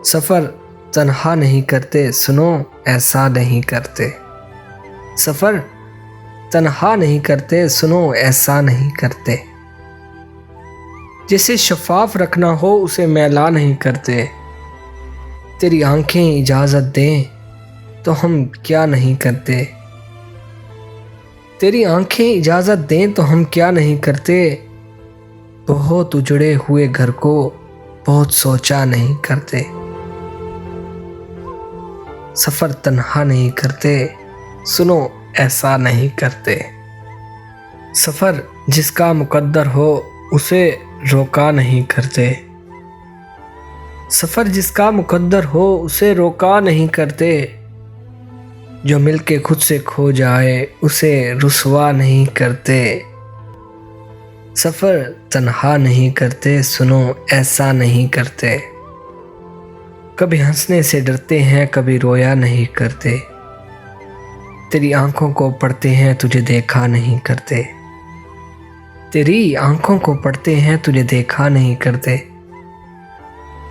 सफ़र तन्हा नहीं करते, सुनो ऐसा नहीं करते। सफ़र तन्हा नहीं करते, सुनो ऐसा नहीं करते। जिसे शफाफ रखना हो उसे मैला नहीं करते। तेरी आंखें इजाज़त दें तो हम क्या नहीं करते। तेरी आंखें इजाज़त दें तो हम क्या नहीं करते। बहुत उजड़े हुए घर को बहुत सोचा नहीं करते। सफ़र तन्हा नहीं करते, सुनो ऐसा नहीं करते। सफ़र जिसका मुकद्दर हो उसे रोका नहीं करते। सफ़र जिसका मुकद्दर हो उसे रोका नहीं करते। जो मिलके खुद से खो जाए उसे रुसवा नहीं करते। सफ़र तन्हा नहीं करते, सुनो ऐसा नहीं करते। कभी हंसने से डरते हैं, कभी रोया नहीं करते। तेरी आंखों को पढ़ते हैं, तुझे देखा नहीं करते। तेरी आंखों को पढ़ते हैं, तुझे देखा नहीं करते।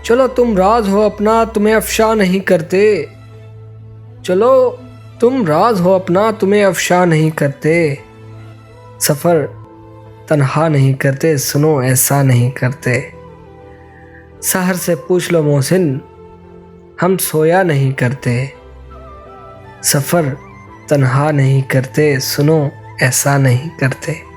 चलो तुम राज हो अपना, तुम्हें अफशा नहीं करते। चलो तुम राज हो अपना, तुम्हें अफशा नहीं करते। सफ़र तन्हा नहीं करते, सुनो ऐसा नहीं करते। सहर से पूछ लो मोहसिन, हम सोया नहीं करते। सफ़र तन्हा नहीं करते, सुनो ऐसा नहीं करते।